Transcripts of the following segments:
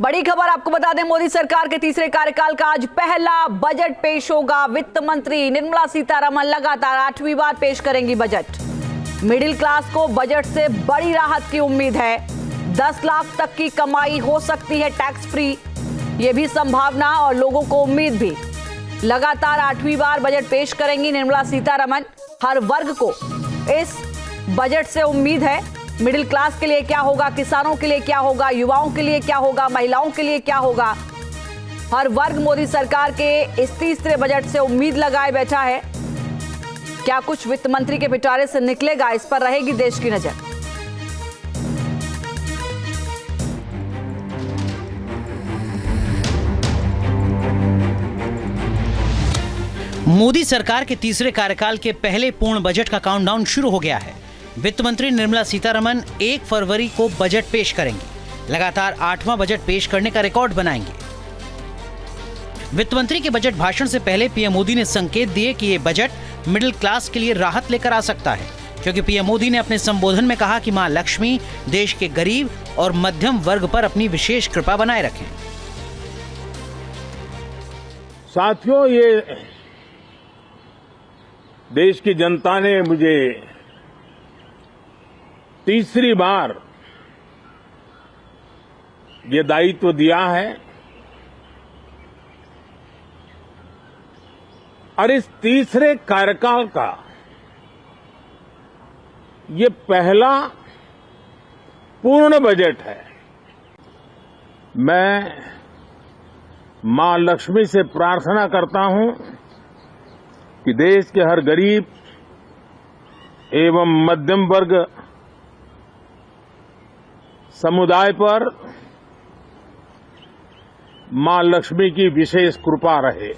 बड़ी खबर आपको बता दें, मोदी सरकार के तीसरे कार्यकाल का आज पहला बजट पेश होगा। वित्त मंत्री निर्मला सीतारमण लगातार 8वीं बार पेश करेंगी बजट। मिडिल क्लास को बजट से बड़ी राहत की उम्मीद है। 10 लाख तक की कमाई हो सकती है टैक्स फ्री, ये भी संभावना और लोगों को उम्मीद भी। लगातार 8वीं बार बजट पेश करेंगी निर्मला सीतारमण। हर वर्ग को इस बजट से उम्मीद है। मिडिल क्लास के लिए क्या होगा, किसानों के लिए क्या होगा, युवाओं के लिए क्या होगा, महिलाओं के लिए क्या होगा, हर वर्ग मोदी सरकार के इस तीसरे बजट से उम्मीद लगाए बैठा है। क्या कुछ वित्त मंत्री के पिटारे से निकलेगा, इस पर रहेगी देश की नजर। मोदी सरकार के तीसरे कार्यकाल के पहले पूर्ण बजट का काउंटडाउन शुरू हो गया है। वित्त मंत्री निर्मला सीतारमण 1 फरवरी को बजट पेश करेंगी। लगातार 8वां बजट पेश करने का रिकॉर्ड बनाएंगे। वित्त मंत्री के बजट भाषण से पहले पीएम मोदी ने संकेत दिए कि ये बजट मिडिल क्लास के लिए राहत लेकर आ सकता है, क्योंकि पीएम मोदी ने अपने संबोधन में कहा कि मां लक्ष्मी देश के गरीब और मध्यम वर्ग पर अपनी विशेष कृपा बनाए रखें। साथियों, ये देश की जनता ने मुझे तीसरी बार ये दायित्व दिया है और इस तीसरे कार्यकाल का ये पहला पूर्ण बजट है। मैं मां लक्ष्मी से प्रार्थना करता हूं कि देश के हर गरीब एवं मध्यम वर्ग समुदाय पर मां लक्ष्मी की विशेष कृपा रहे।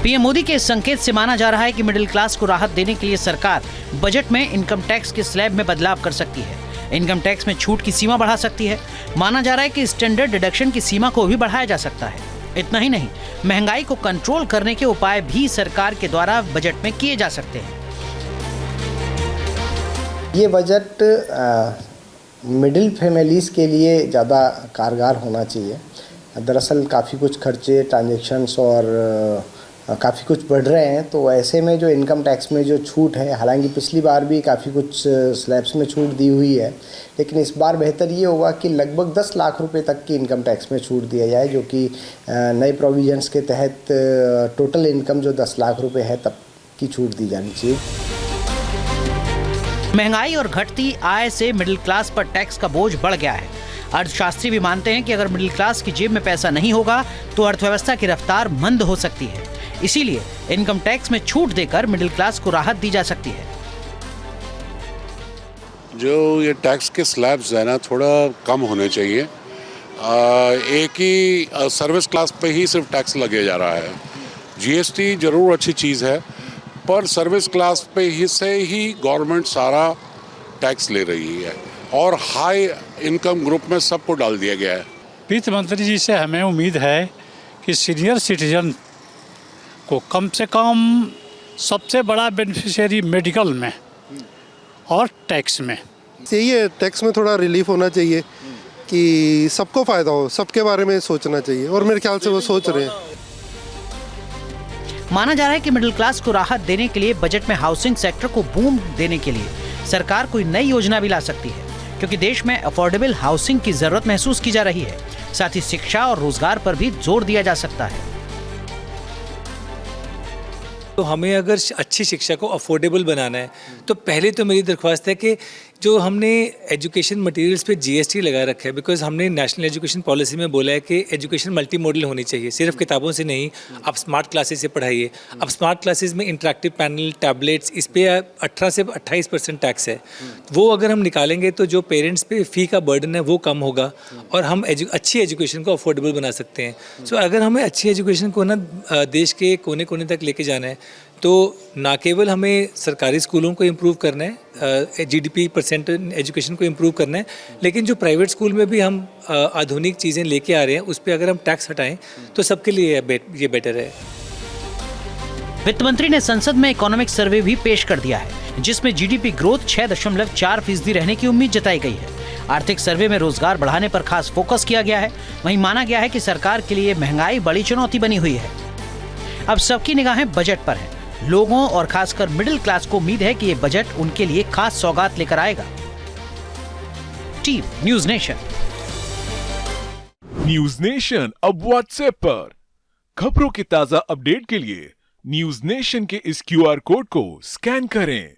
पीएम मोदी के इस संकेत से माना जा रहा है कि मिडिल क्लास को राहत देने के लिए सरकार बजट में इनकम टैक्स के स्लैब में बदलाव कर सकती है। इनकम टैक्स में छूट की सीमा बढ़ा सकती है। माना जा रहा है कि स्टैंडर्ड डिडक्शन की सीमा को भी बढ़ाया जा सकता है। इतना ही नहीं, महंगाई को कंट्रोल करने के उपाय भी सरकार के द्वारा बजट में किए जा सकते हैं। ये बजट मिडिल फैमिलीज़ के लिए ज़्यादा कारगर होना चाहिए। दरअसल काफ़ी कुछ खर्चे, ट्रांजैक्शंस और काफ़ी कुछ बढ़ रहे हैं, तो ऐसे में जो इनकम टैक्स में जो छूट है, हालांकि पिछली बार भी काफ़ी कुछ स्लैब्स में छूट दी हुई है, लेकिन इस बार बेहतर ये होगा कि लगभग 10 लाख रुपए तक की इनकम टैक्स में छूट दिया जाए, जो कि नए प्रोविजंस के तहत टोटल इनकम जो 10 लाख रुपए है तब की छूट दी जानी चाहिए। महंगाई और घटती आय से मिडिल क्लास पर टैक्स का बोझ बढ़ गया है। अर्थशास्त्री भी मानते हैं कि अगर मिडिल क्लास की जेब में पैसा नहीं होगा तो अर्थव्यवस्था की रफ्तार मंद हो सकती है। इसीलिए इनकम टैक्स में छूट देकर मिडिल क्लास को राहत दी जा सकती है। जो ये टैक्स के स्लैब्स है ना, थोड़ा कम होने चाहिए। एक ही सर्विस क्लास पे ही सिर्फ टैक्स लगे जा रहा है। जीएसटी जरूर अच्छी चीज़ है, पर सर्विस क्लास पे ही से ही गवर्नमेंट सारा टैक्स ले रही है और हाई इनकम ग्रुप में सबको डाल दिया गया है। वित्त मंत्री जी से हमें उम्मीद है कि सीनियर सिटीजन को कम से कम सबसे बड़ा बेनिफिशियरी मेडिकल में और टैक्स में, यही है, टैक्स में थोड़ा रिलीफ होना चाहिए कि सबको फ़ायदा हो, सबके बारे में सोचना चाहिए और मेरे ख्याल से वो सोच रहे हैं। माना जा रहा है कि मिडिल क्लास को राहत देने के लिए बजट में हाउसिंग सेक्टर को बूम देने के लिए सरकार कोई नई योजना भी ला सकती है, क्योंकि देश में अफोर्डेबल हाउसिंग की जरूरत महसूस की जा रही है। साथ ही शिक्षा और रोजगार पर भी जोर दिया जा सकता है। तो हमें अगर अच्छी शिक्षा को अफोर्डेबल बनाना है तो पहले तो मेरी दरख्वास्त है कि जो हमने एजुकेशन मटेरियल्स पे जीएसटी लगा रखा है, बिकॉज हमने नेशनल एजुकेशन पॉलिसी में बोला है कि एजुकेशन मल्टी मॉडल होनी चाहिए, सिर्फ किताबों से नहीं। आप स्मार्ट क्लासेस से पढ़ाइए। अब स्मार्ट क्लासेस में इंटरेक्टिव पैनल, टैबलेट्स, इस पे 18 से 28% टैक्स है। वो अगर हम निकालेंगे तो जो पेरेंट्स पे फ़ी का बर्डन है वो कम होगा और हम अच्छी एजुकेशन को अफोर्डेबल बना सकते हैं। सो अगर हमें अच्छी एजुकेशन को ना देश के कोने कोने तक लेके जाना है तो ना केवल हमें सरकारी स्कूलों को इम्प्रूव करना है, जीडीपी परसेंट एजुकेशन को इम्प्रूव करना है, लेकिन जो प्राइवेट स्कूल में भी हम आधुनिक चीज़ें लेके आ रहे हैं उस पर अगर हम टैक्स हटाएं तो सबके लिए ये बेटर है। वित्त मंत्री ने संसद में इकोनॉमिक सर्वे भी पेश कर दिया है, जिसमें जीडीपी ग्रोथ 6.4% रहने की उम्मीद जताई गई है। आर्थिक सर्वे में रोजगार बढ़ाने पर खास फोकस किया गया है। वहीं माना गया है कि सरकार के लिए महंगाई बड़ी चुनौती बनी हुई है। अब सबकी निगाहें बजट पर हैं। लोगों और खासकर मिडिल क्लास को उम्मीद है कि ये बजट उनके लिए खास सौगात लेकर आएगा। Team news nation. News nation अब व्हाट्सएप पर खबरों की ताजा अपडेट के लिए न्यूज नेशन के इस QR कोड को स्कैन करें।